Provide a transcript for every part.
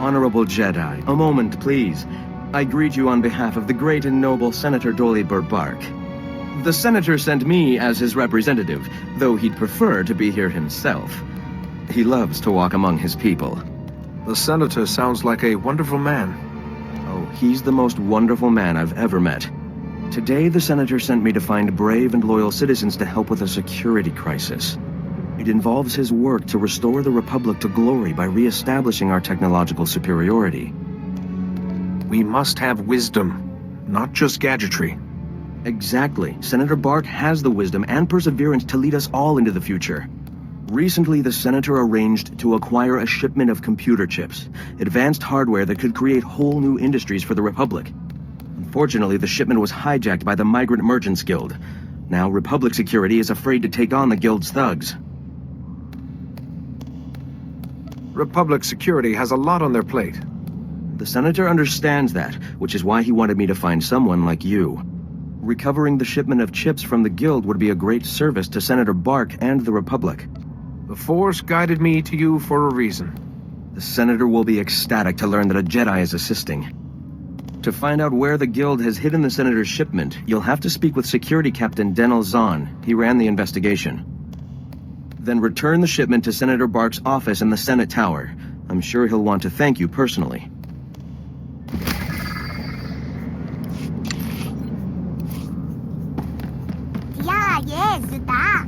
Honorable Jedi, a moment, please. I greet you on behalf of the great and noble Senator Dolly Bark. The Senator sent me as his representative, though he'd prefer to be here himself. He loves to walk among his people. The Senator sounds like a wonderful man. Oh, he's the most wonderful man I've ever met. Today, the Senator sent me to find brave and loyal citizens to help with a security crisis. It involves his work to restore the Republic to glory by re-establishing our technological superiority. We must have wisdom, not just gadgetry. Exactly. Senator Bark has the wisdom and perseverance to lead us all into the future. Recently, the Senator arranged to acquire a shipment of computer chips, advanced hardware that could create whole new industries for the Republic. Unfortunately, the shipment was hijacked by the Migrant Merchants Guild. Now, Republic security is afraid to take on the Guild's thugs. Republic security has a lot on their plate. The Senator understands that, which is why he wanted me to find someone like you. Recovering the shipment of chips from the Guild would be a great service to Senator Bark and the Republic. The Force guided me to you for a reason. The Senator will be ecstatic to learn that a Jedi is assisting. To find out where the Guild has hidden the Senator's shipment, you'll have to speak with Security Captain Denel Zahn. He ran the investigation. Then return the shipment to Senator Bark's office in the Senate Tower. I'm sure he'll want to thank you personally. Yeah, yes, da.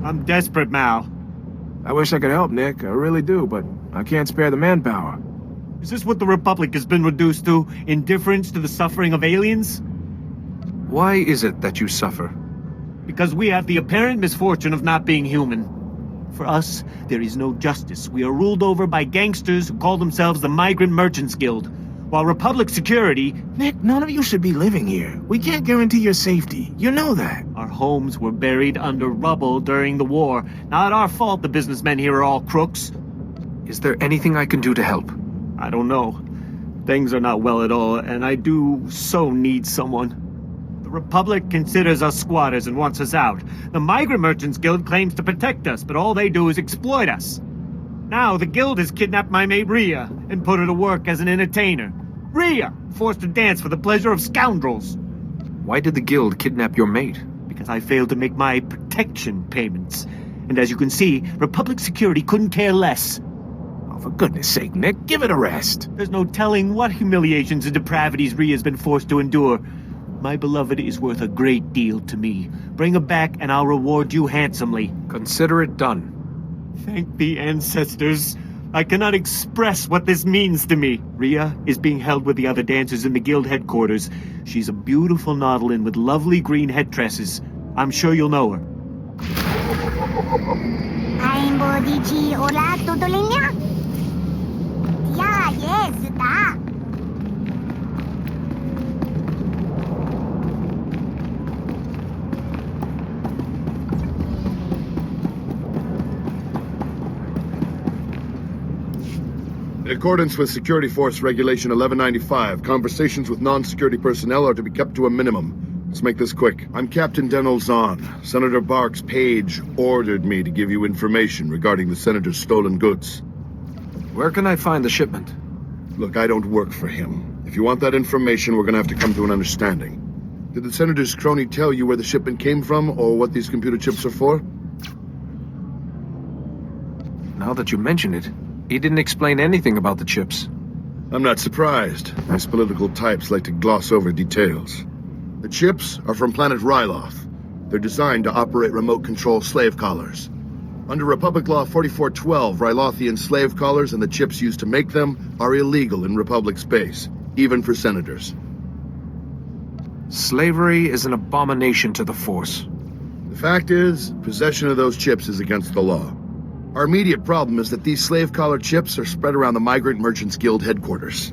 I'm desperate, Mal. I wish I could help, Nick. I really do, but I can't spare the manpower. Is this what the Republic has been reduced to? Indifference to the suffering of aliens? Why is it that you suffer? Because we have the apparent misfortune of not being human. For us, there is no justice. We are ruled over by gangsters who call themselves the Migrant Merchants Guild. While Republic security... Nick, none of you should be living here. We can't guarantee your safety. You know that. Our homes were buried under rubble during the war. Not our fault the businessmen here are all crooks. Is there anything I can do to help? I don't know. Things are not well at all, and I do so need someone. The Republic considers us squatters and wants us out. The Migrant Merchants Guild claims to protect us, but all they do is exploit us. Now the Guild has kidnapped my mate Rhea and put her to work as an entertainer. Rhea, forced to dance for the pleasure of scoundrels. Why did the Guild kidnap your mate? Because I failed to make my protection payments. And as you can see, Republic security couldn't care less. Oh, for goodness sake, Nick, give it a rest. There's no telling what humiliations and depravities Rhea's been forced to endure. My beloved is worth a great deal to me. Bring her back and I'll reward you handsomely. Consider it done. Thank the ancestors. I cannot express what this means to me. Rhea is being held with the other dancers in the Guild headquarters. She's a beautiful Nautilin with lovely green head tresses. I'm sure you'll know her. Yeah, yes, da. In accordance with Security Force Regulation 1195, conversations with non-security personnel are to be kept to a minimum. Let's make this quick. I'm Captain Denel Zahn. Senator Bark's page ordered me to give you information regarding the Senator's stolen goods. Where can I find the shipment? Look, I don't work for him. If you want that information, we're gonna have to come to an understanding. Did the Senator's crony tell you where the shipment came from, or what these computer chips are for? Now that you mention it, he didn't explain anything about the chips. I'm not surprised. Nice political types like to gloss over details. The chips are from planet Ryloth. They're designed to operate remote control slave collars. Under Republic Law 4412, Rylothian slave collars and the chips used to make them are illegal in Republic space, even for senators. Slavery is an abomination to the Force. The fact is, possession of those chips is against the law. Our immediate problem is that these slave collar chips are spread around the Migrant Merchants Guild headquarters.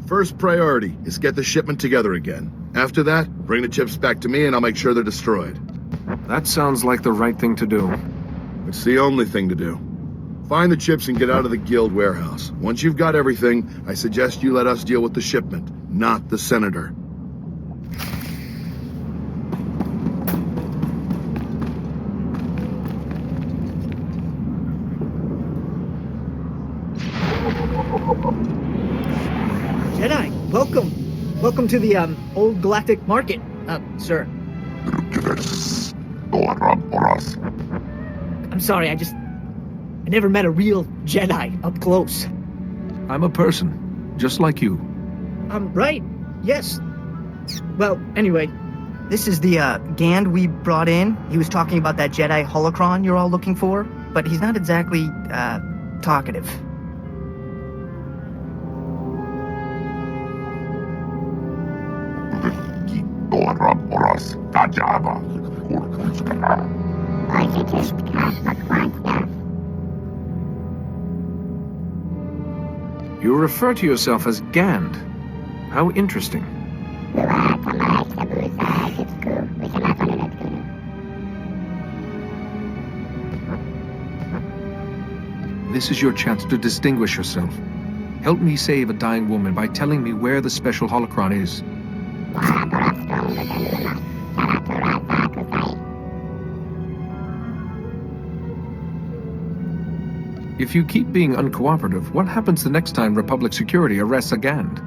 First priority is get the shipment together again. After that, bring the chips back to me and I'll make sure they're destroyed. That sounds like the right thing to do. It's the only thing to do. Find the chips and get out of the guild warehouse. Once you've got everything, I suggest you let us deal with the shipment, not the senator. Jedi, welcome. Welcome to the, Old Galactic Market, sir. I'm sorry, I never met a real Jedi up close. I'm a person, just like you. Right, yes. Well, anyway, this is the, Gand we brought in. He was talking about that Jedi holocron you're all looking for, but he's not exactly, talkative. You refer to yourself as Gand. How interesting. This is your chance to distinguish yourself. Help me save a dying woman by telling me where the special holocron is. If you keep being uncooperative, what happens the next time Republic Security arrests a Gand?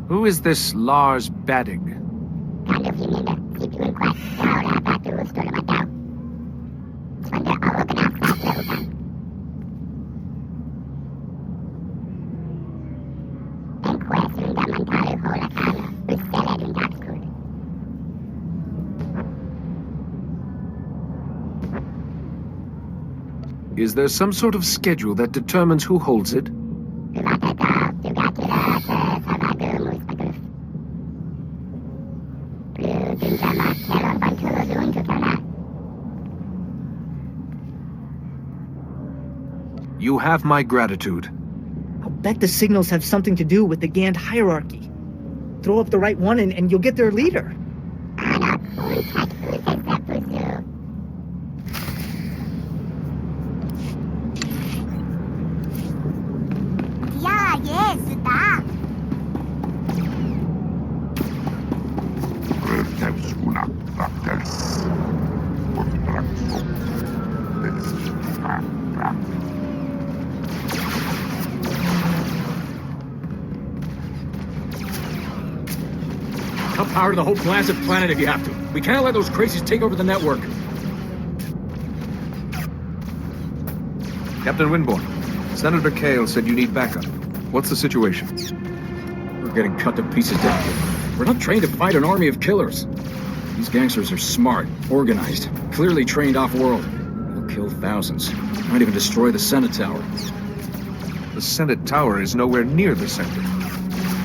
Who is this Lars Badig? Is there some sort of schedule that determines who holds it? You have my gratitude. I'll bet the signals have something to do with the Gand hierarchy. Throw up the right one and you'll get their leader. Yeah, yes, da. I'll power the whole blasted planet if you have to. We can't let those crazies take over the network. Captain Winborn, Senator Kale said you need backup. What's the situation? We're getting cut to pieces down here. We're not trained to fight an army of killers. These gangsters are smart, organized, clearly trained off-world. They'll kill thousands. Might even destroy the Senate Tower. The Senate Tower is nowhere near the center.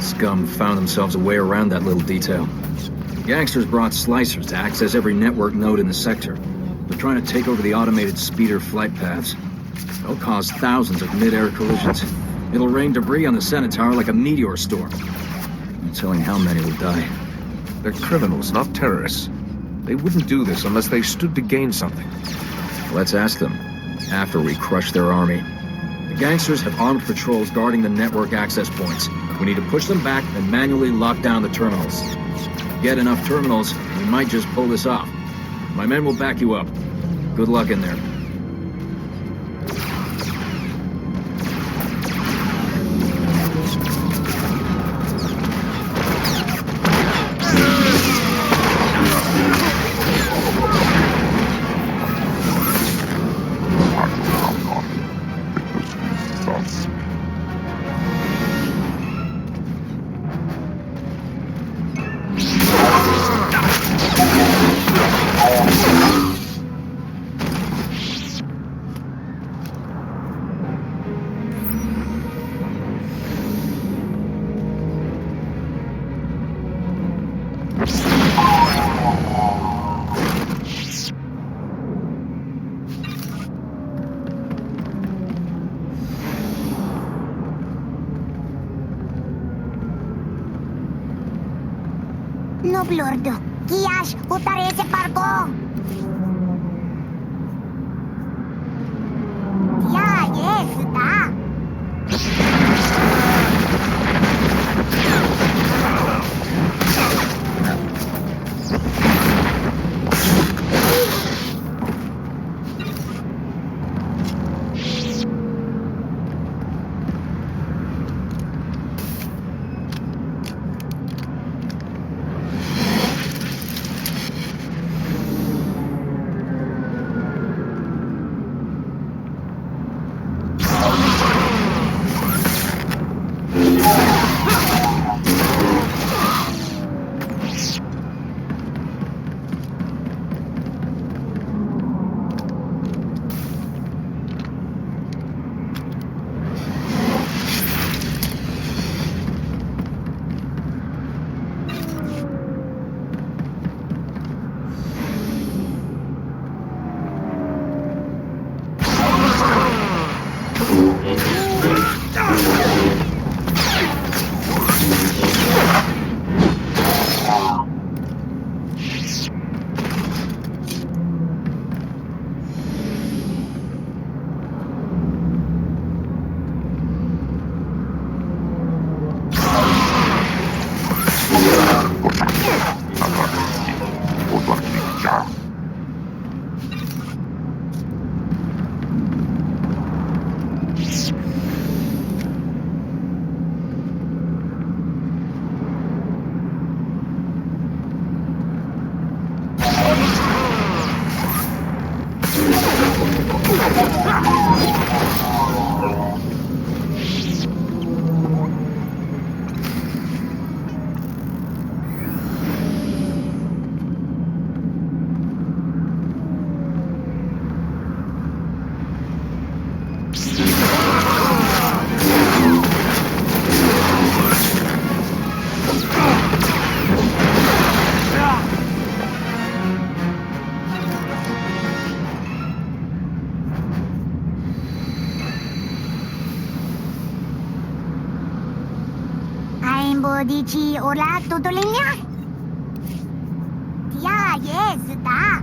Scum found themselves a way around that little detail. The gangsters brought slicers to access every network node in the sector. They're trying to take over the automated speeder flight paths. They'll cause thousands of mid-air collisions. It'll rain debris on the Senate Tower like a meteor storm. No telling how many will die. They're criminals, not terrorists. They wouldn't do this unless they stood to gain something. Let's ask them, after we crush their army. The gangsters have armed patrols guarding the network access points. We need to push them back and manually lock down the terminals. Get enough terminals, we might just pull this off. My men will back you up. Good luck in there. Noblordo, Kiash, utarese parko. Yeah, yes, da. Dici ora Totolina? Yeah, yes, da.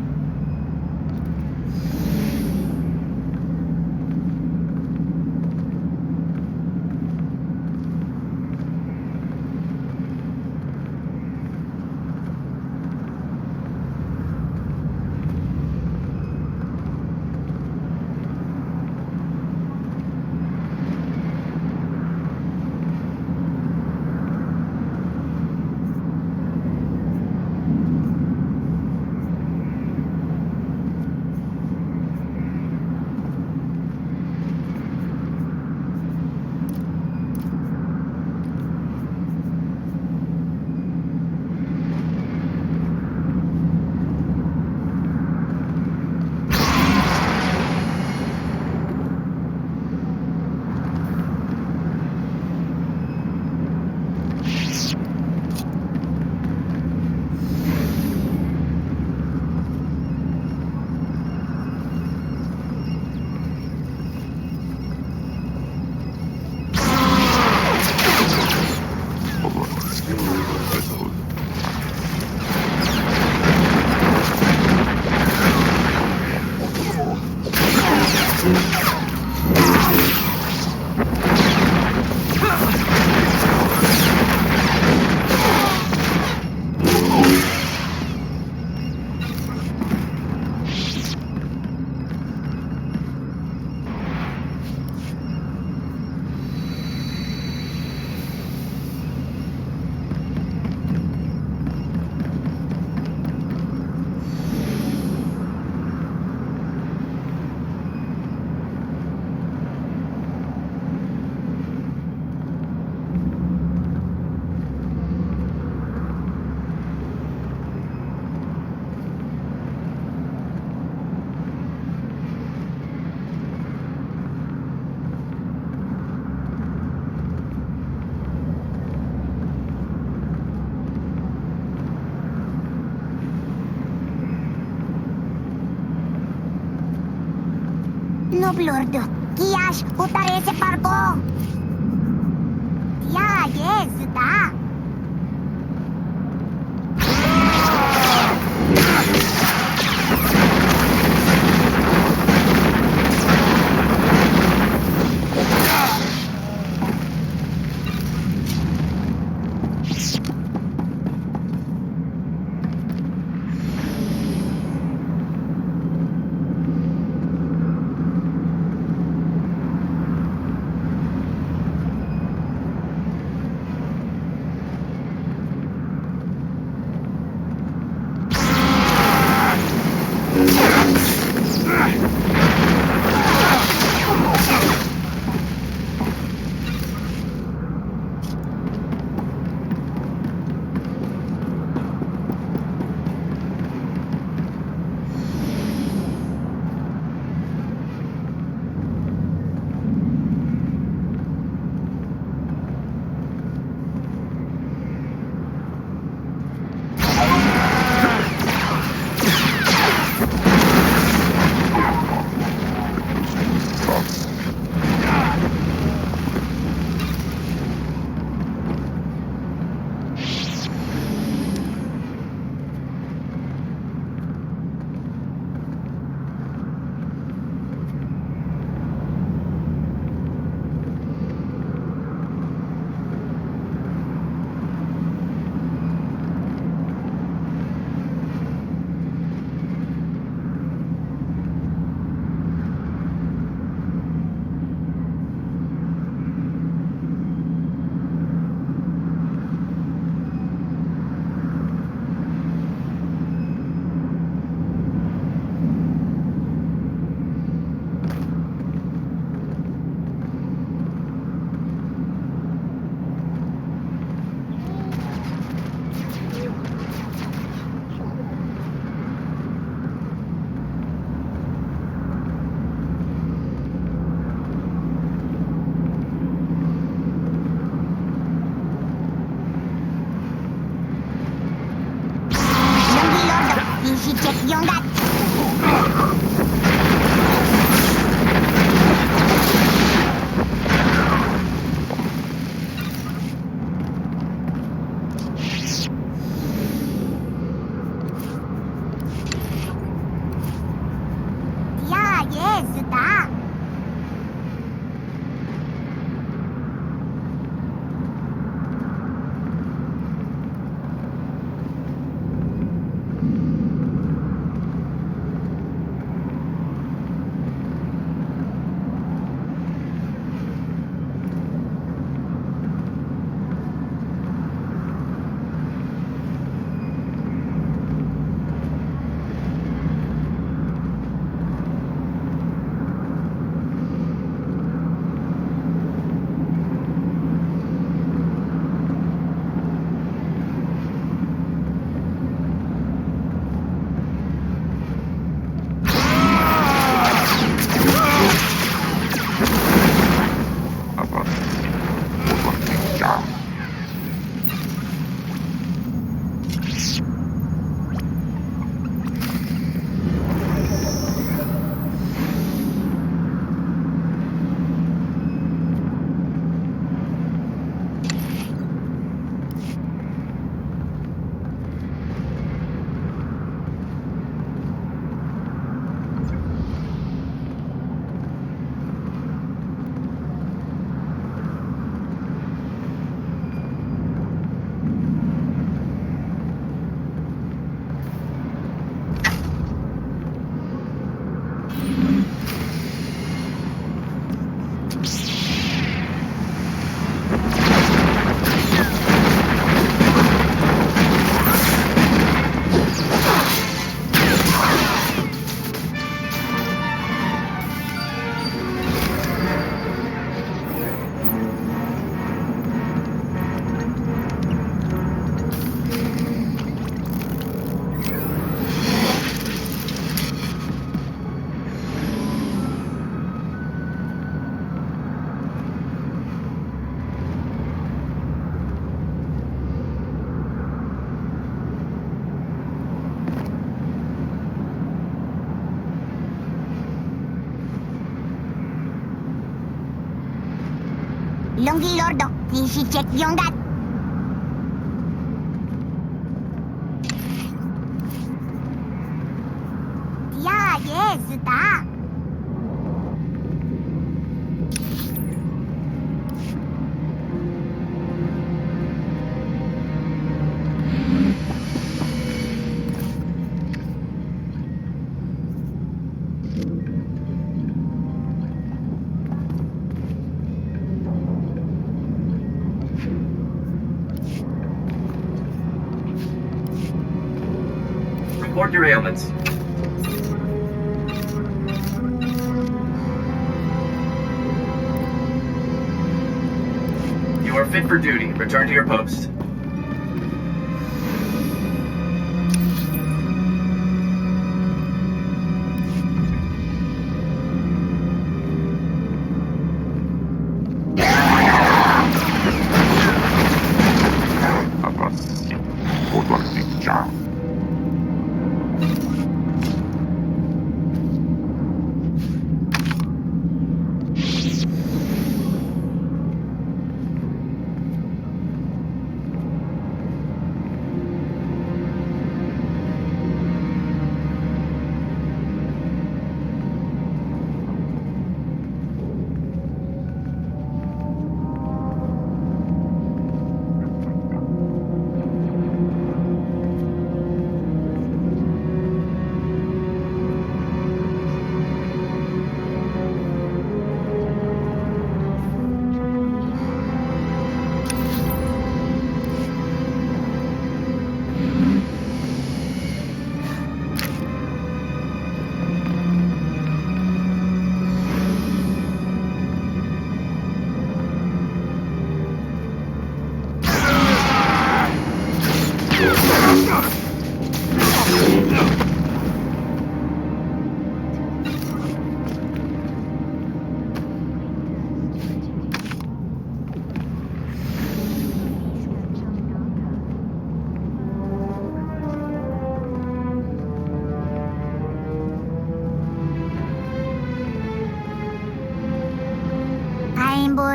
Noblordo, Kiash, utarese parko. Yeah, yes, da. Yongat. Yeah, yes, da. Longi Lordo, Tishi check Yongat. Yeah, yes, da. Report your ailments. You are fit for duty. Return to your post.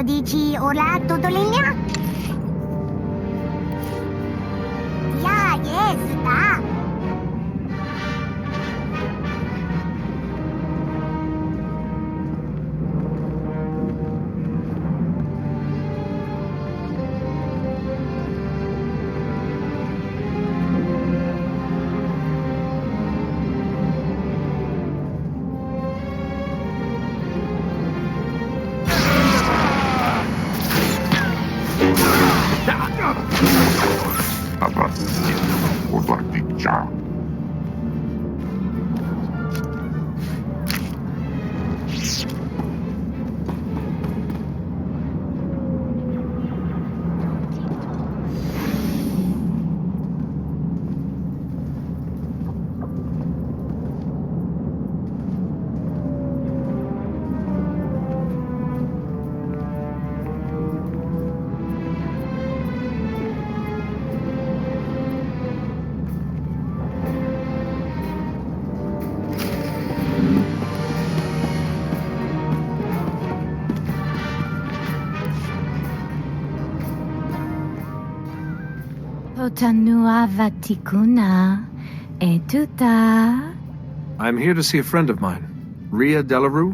dici ora tutto linea? Ja, jest, da. Potanua vatikuna etuta. I'm here to see a friend of mine, Ria Delarue.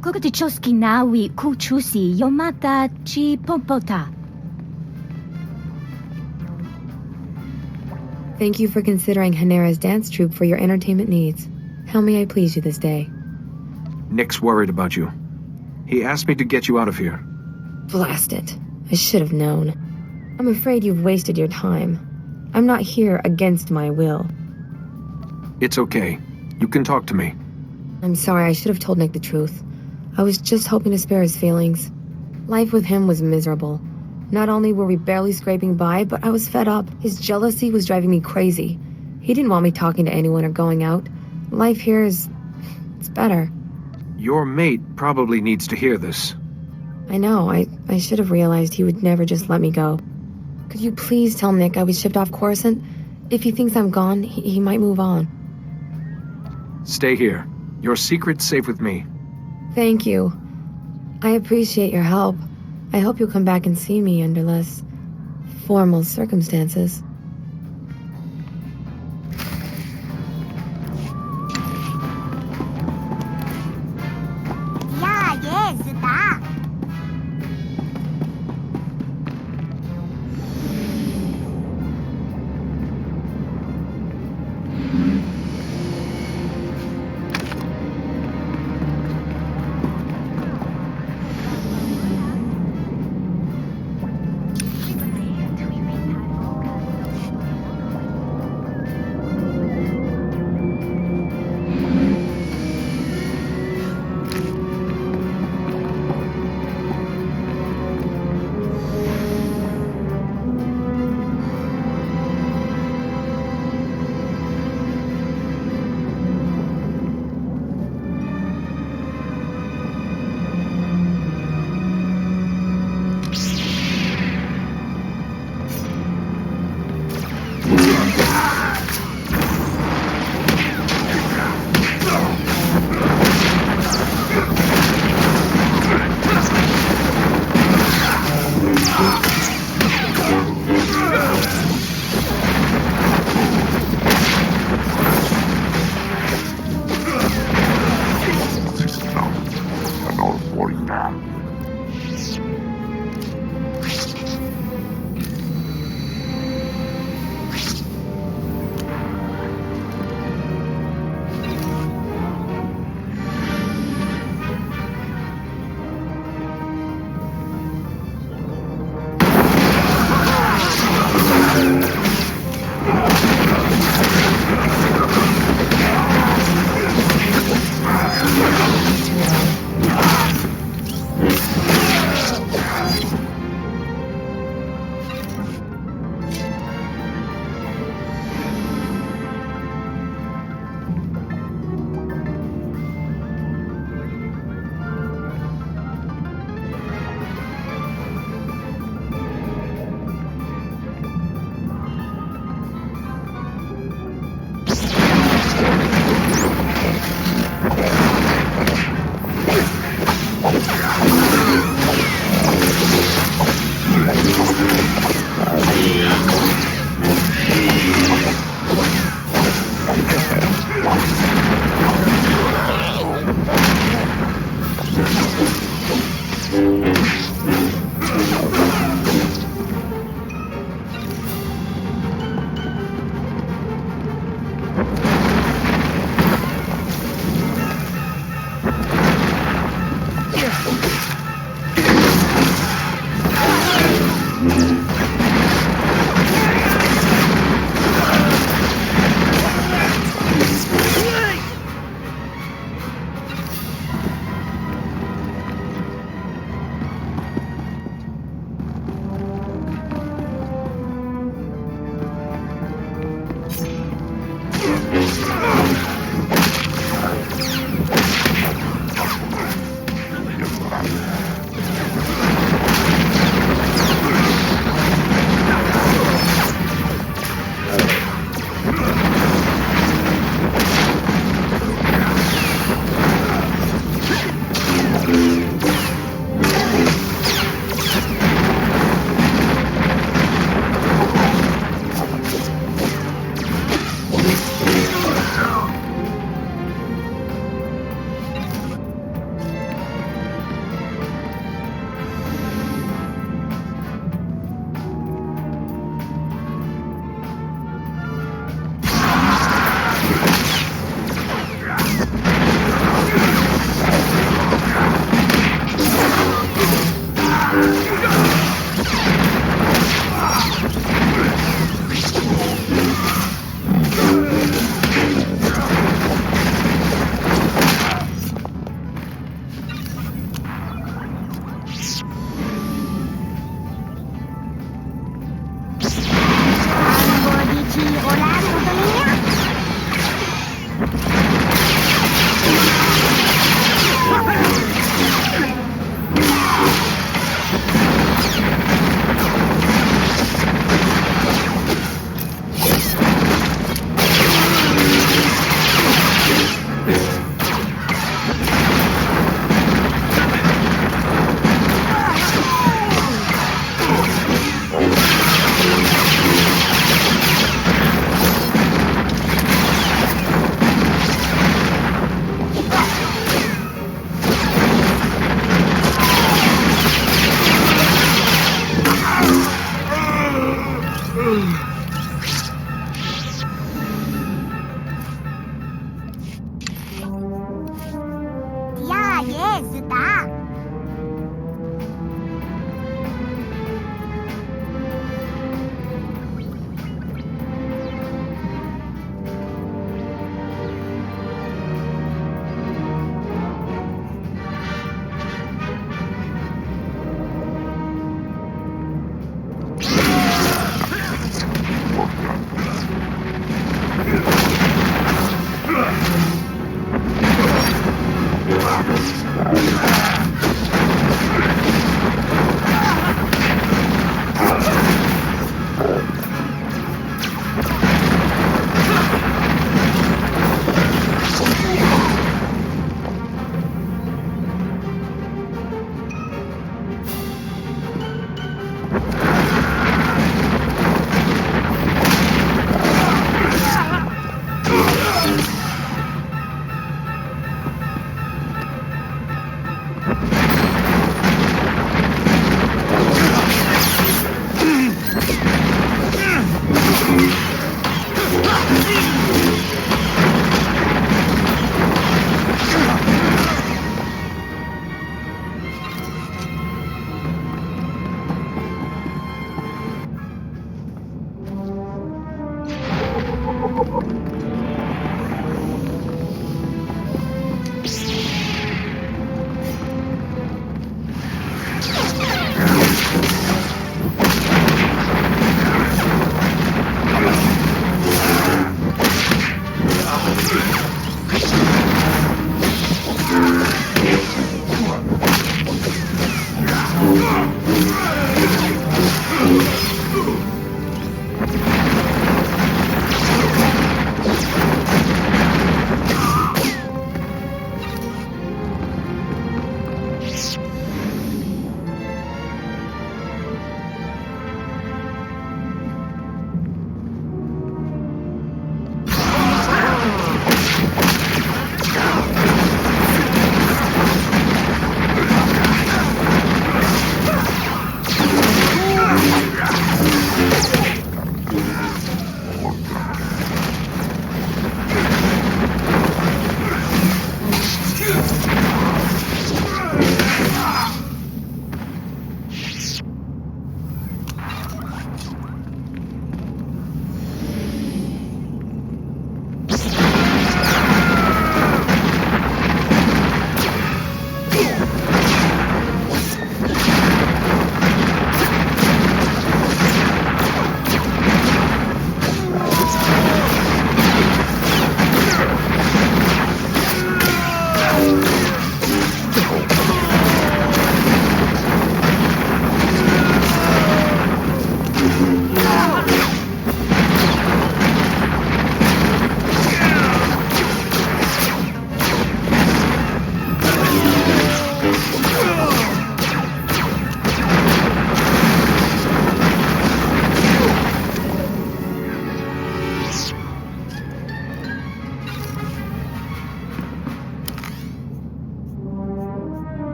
Kukutichoski nawi kuchusi yomata chi popota. Thank you for considering Hanera's dance troupe for your entertainment needs. How may I please you this day? Nick's worried about you. He asked me to get you out of here. Blast it. I should have known. I'm afraid you've wasted your time. I'm not here against my will. It's okay. You can talk to me. I'm sorry, I should have told Nick the truth. I was just hoping to spare his feelings. Life with him was miserable. Not only were we barely scraping by, but I was fed up. His jealousy was driving me crazy. He didn't want me talking to anyone or going out. Life here it's better. Your mate probably needs to hear this. I know, I should have realized he would never just let me go. Could you please tell Nick I was shipped off Coruscant? If he thinks I'm gone, he might move on. Stay here. Your secret's safe with me. Thank you. I appreciate your help. I hope you'll come back and see me under less formal circumstances. Ja, jest, da.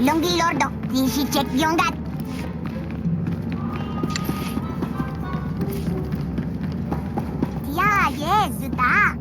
Lungi lordo, dici check yongat. Ya, yes, da.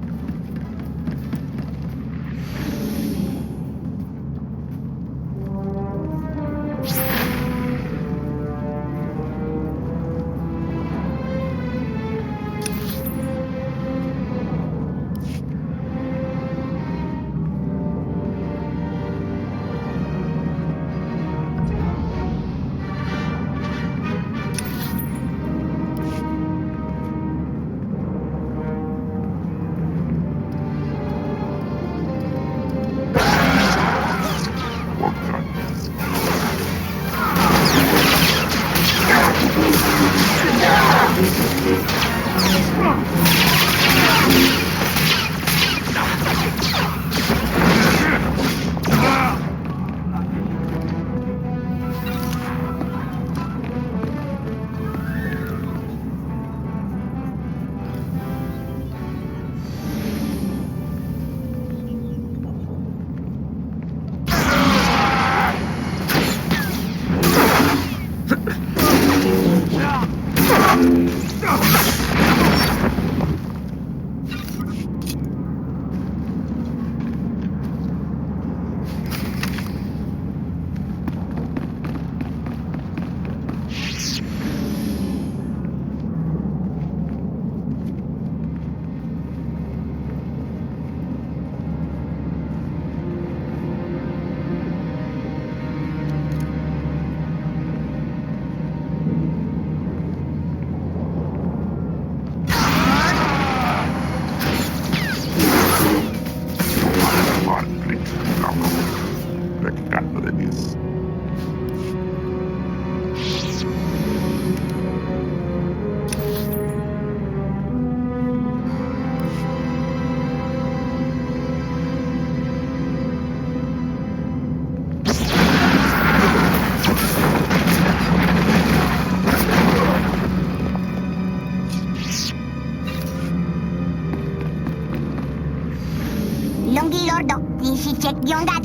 Lungi lordo, dici check yongat.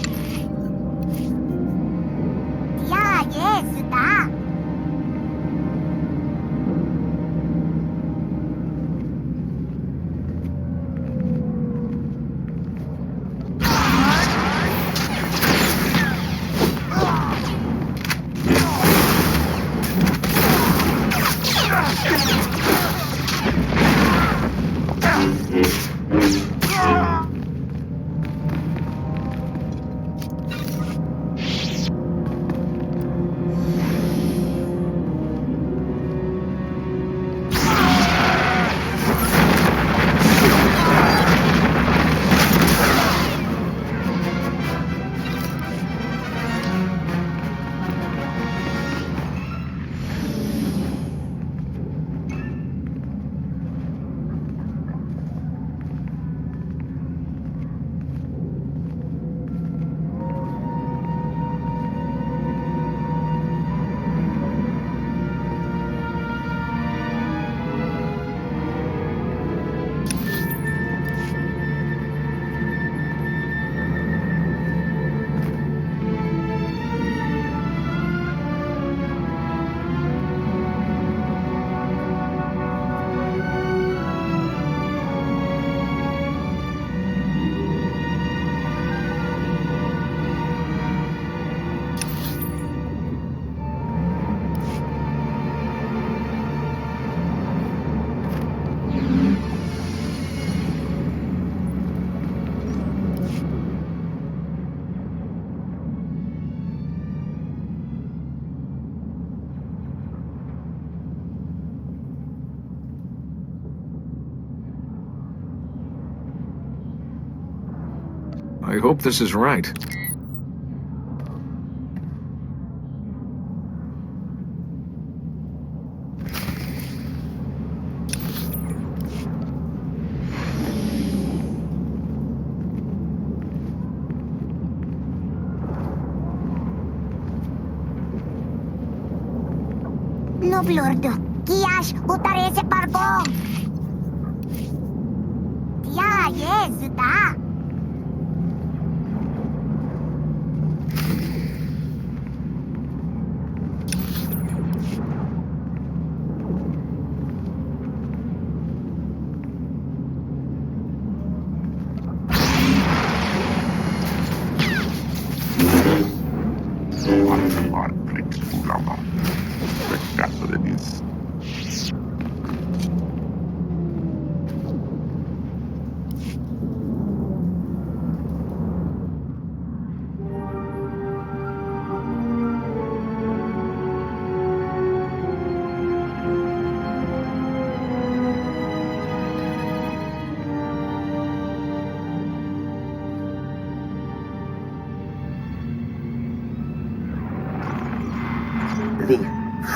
Ya, yes, da. I hope this is right. Noblordo, kiash utarese parko. Ya, yes, da. The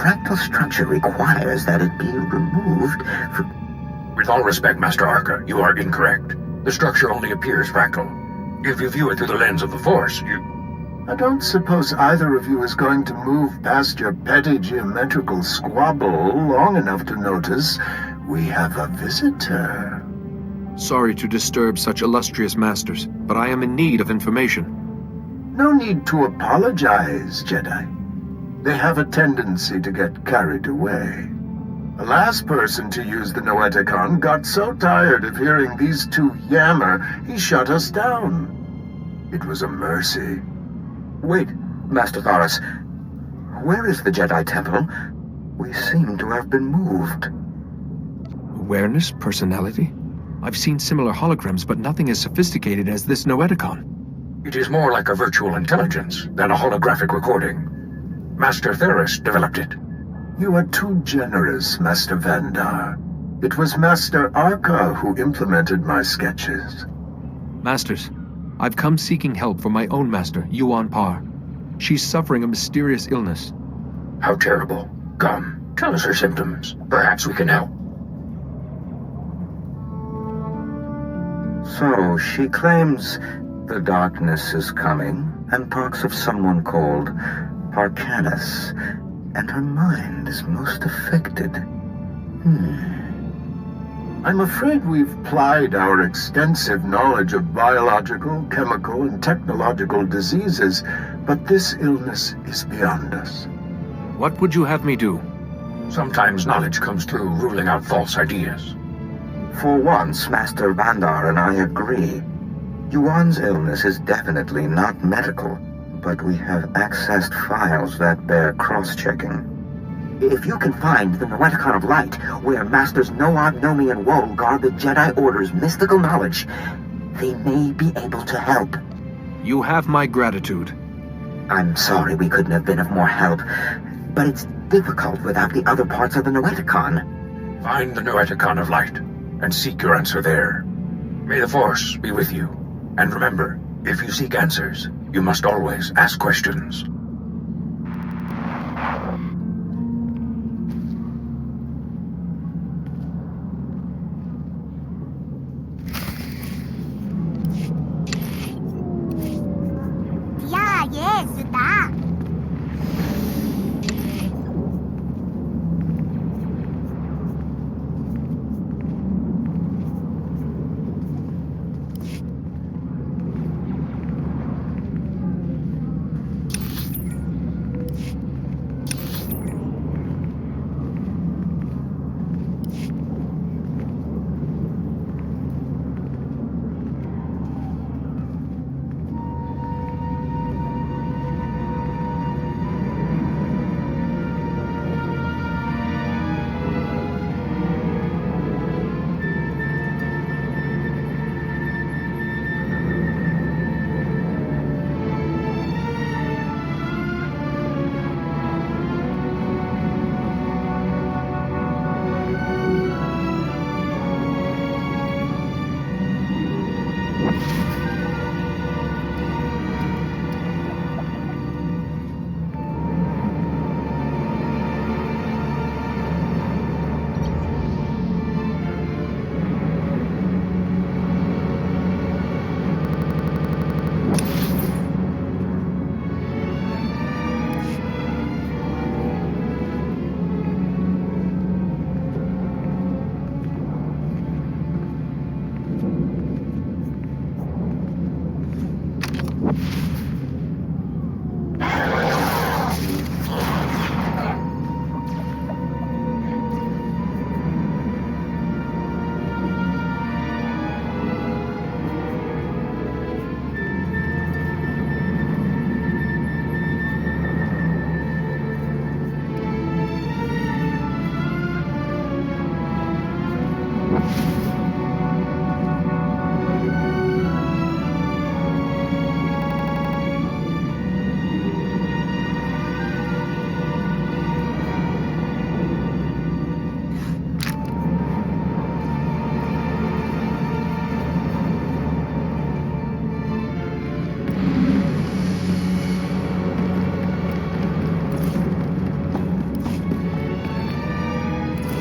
fractal structure requires that it be removed from... With all respect, Master Arca, you are incorrect. The structure only appears fractal. If you view it through the lens of the Force, I don't suppose either of you is going to move past your petty geometrical squabble long enough to notice we have a visitor. Sorry to disturb such illustrious masters, but I am in need of information. No need to apologize, Jedi. They have a tendency to get carried away. The last person to use the Noeticon got so tired of hearing these two yammer, he shut us down. It was a mercy. Wait, Master Thoris. Where is the Jedi Temple? We seem to have been moved. Awareness? Personality? I've seen similar holograms, but nothing as sophisticated as this Noeticon. it is more like a virtual intelligence than a holographic recording. Master Theris developed it. You are too generous, Master Vandar. It was Master Arca who implemented my sketches. Masters, I've come seeking help for my own master, Yuan Par. She's suffering a mysterious illness. How terrible. Come, tell us her symptoms. Perhaps we can help. So, she claims the darkness is coming, and talks of someone called Parcanus, and her mind is most affected. I'm afraid we've plied our extensive knowledge of biological, chemical, and technological diseases, but this illness is beyond us. What would you have me do? Sometimes knowledge comes through ruling out false ideas. For once, Master Vandar and I agree. Yuan's illness is definitely not medical, but we have accessed files that bear cross-checking. If you can find the Noeticon of Light, where Masters Noad, Nomi, and Woe guard the Jedi Order's mystical knowledge, they may be able to help. You have my gratitude. I'm sorry we couldn't have been of more help, but it's difficult without the other parts of the Noeticon. Find the Noeticon of Light, and seek your answer there. May the Force be with you. And remember, if you seek answers, you must always ask questions.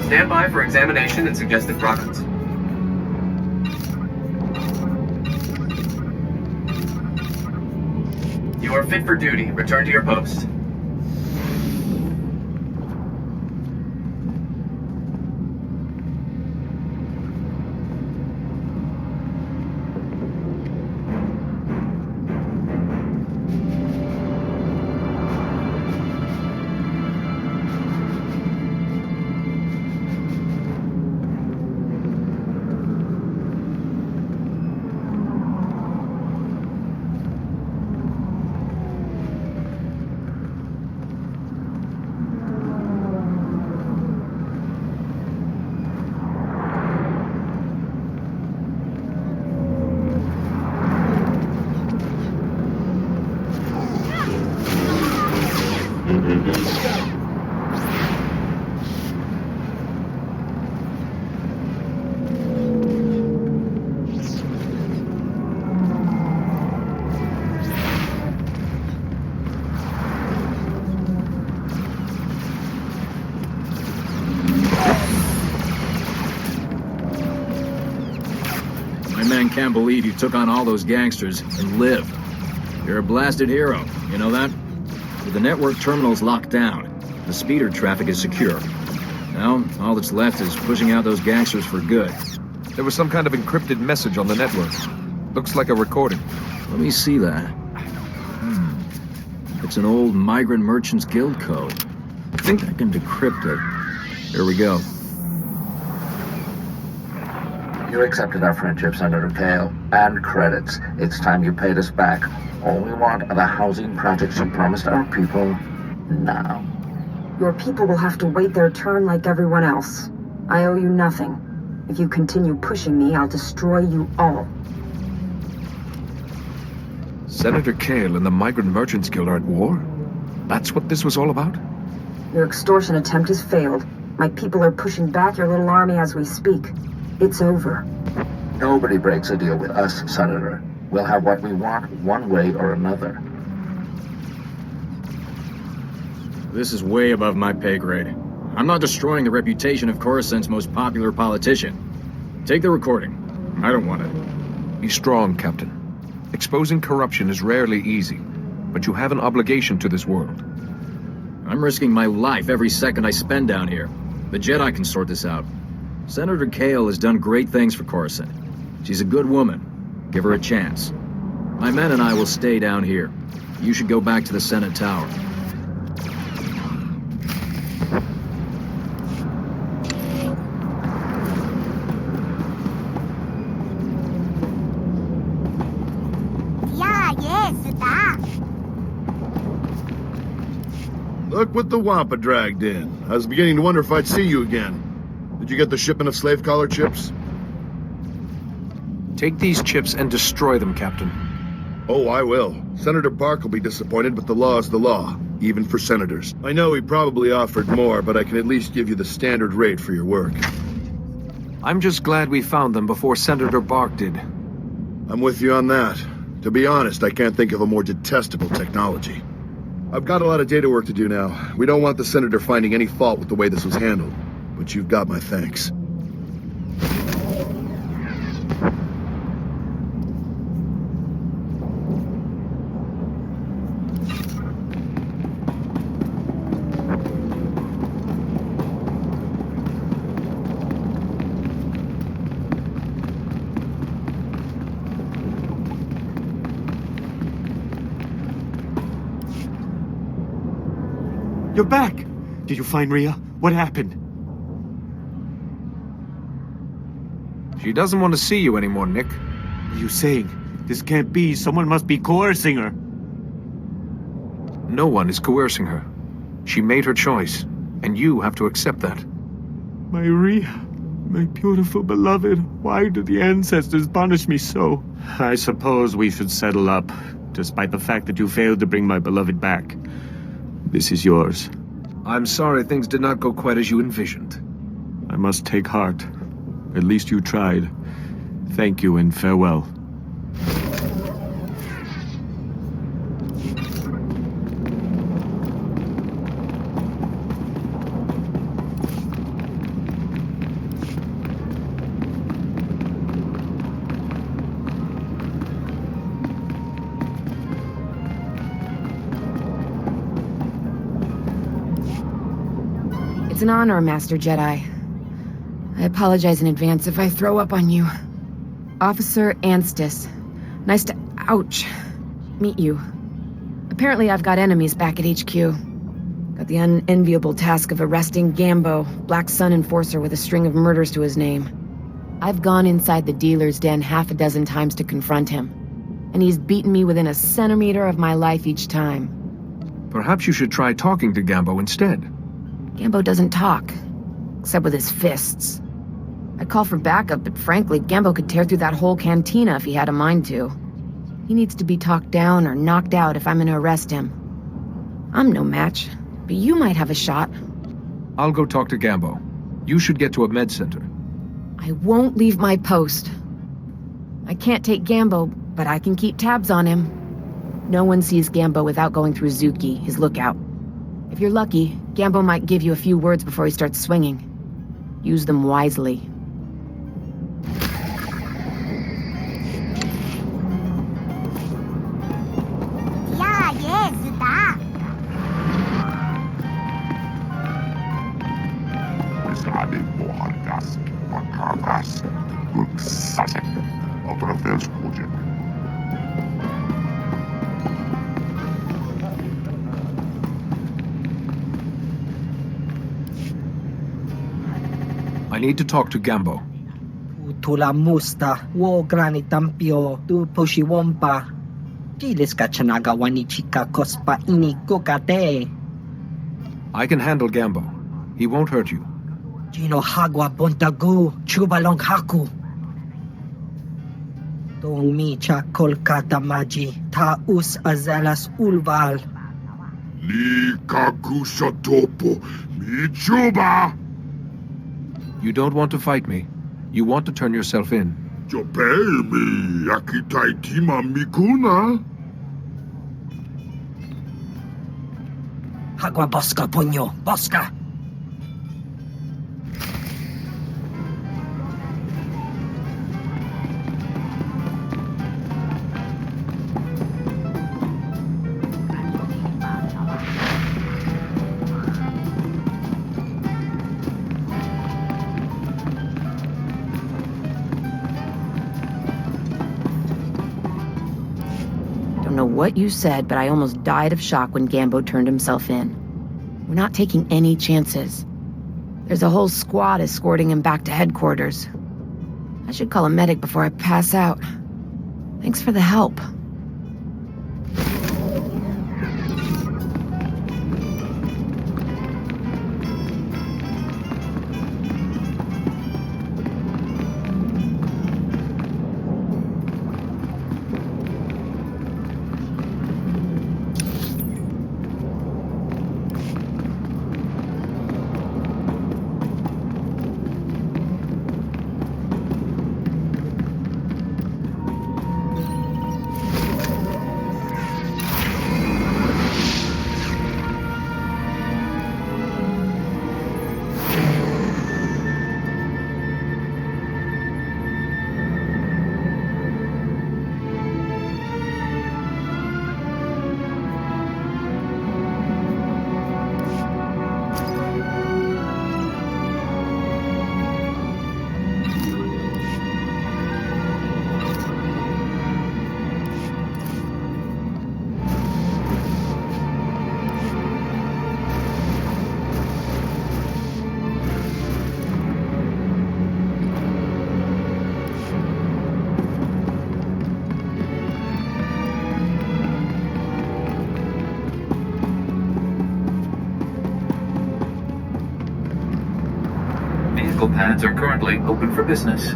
Stand by for examination and suggested products. You are fit for duty. Return to your post. Can't believe you took on all those gangsters and lived. You're a blasted hero, you know that? With the network terminals locked down, the speeder traffic is secure. Now, all that's left is pushing out those gangsters for good. There was some kind of encrypted message on the network. Looks like a recording. Let me see that. It's an old Migrant Merchants Guild code. I think I can decrypt it. Here we go. You accepted our friendship, Senator Kale, and credits. It's time you paid us back. All we want are the housing projects you promised our people now. Your people will have to wait their turn like everyone else. I owe you nothing. If you continue pushing me, I'll destroy you all. Senator Kale and the Migrant Merchants Guild are at war? That's what this was all about? Your extortion attempt has failed. My people are pushing back your little army as we speak. It's over. Nobody breaks a deal with us, Senator. We'll have what we want one way or another. This is way above my pay grade. I'm not destroying the reputation of Coruscant's most popular politician. Take the recording. I don't want it. Be strong, Captain. Exposing corruption is rarely easy, but you have an obligation to this world. I'm risking my life every second I spend down here. The Jedi can sort this out. Senator Kale has done great things for Coruscant. She's a good woman. Give her a chance. My men and I will stay down here. You should go back to the Senate Tower. Yeah, yes, da. Look what the Wampa dragged in. I was beginning to wonder if I'd see you again. Did you get the shipment of slave collar chips? Take these chips and destroy them, Captain. Oh, I will. Senator Bark will be disappointed, but the law is the law, even for senators. I know he probably offered more, but I can at least give you the standard rate for your work. I'm just glad we found them before Senator Bark did. I'm with you on that. To be honest, I can't think of a more detestable technology. I've got a lot of data work to do now. We don't want the senator finding any fault with the way this was handled. But you've got my thanks. You're back! Did you find Rhea? What happened? She doesn't want to see you anymore, Nick. What are you saying? This can't be. Someone must be coercing her. No one is coercing her. She made her choice, and you have to accept that. My Rhea, my beautiful beloved, why do the ancestors punish me so? I suppose we should settle up, despite the fact that you failed to bring my beloved back. This is yours. I'm sorry things did not go quite as you envisioned. I must take heart. At least you tried. Thank you and farewell. It's an honor, Master Jedi. I apologize in advance if I throw up on you. Officer Anstis. Nice to, meet you. Apparently I've got enemies back at HQ. Got the unenviable task of arresting Gambo, Black Sun enforcer with a string of murders to his name. I've gone inside the dealer's den half a dozen times to confront him, and he's beaten me within a centimeter of my life each time. Perhaps you should try talking to Gambo instead. Gambo doesn't talk, except with his fists. I'd call for backup, but frankly, Gambo could tear through that whole cantina if he had a mind to. He needs to be talked down or knocked out if I'm gonna arrest him. I'm no match, but you might have a shot. I'll go talk to Gambo. You should get to a med center. I won't leave my post. I can't take Gambo, but I can keep tabs on him. No one sees Gambo without going through Zuki, his lookout. If you're lucky, Gambo might give you a few words before he starts swinging. Use them wisely. Yeah, yes, da. I need to talk to Gambo. Tula musta, wo granitampio, tu pushiwompa. Pilis ka chanagawani chika kospa ini kokate. I can handle Gambo. He won't hurt you. Gino hagwa bontagu, chubalong haku. Dong mi cha kolkata maji, ta us azalas ulval. Li kakusha topo, mi chuba! You don't want to fight me. You want to turn yourself in. Jopei mi akitaitima mikuna. Hagwa boska ponyo, boska. Know what you said, but I almost died of shock when Gambo turned himself in. We're not taking any chances. There's a whole squad escorting him back to headquarters. I should call a medic before I pass out. Thanks for the help. Pads are currently open for business.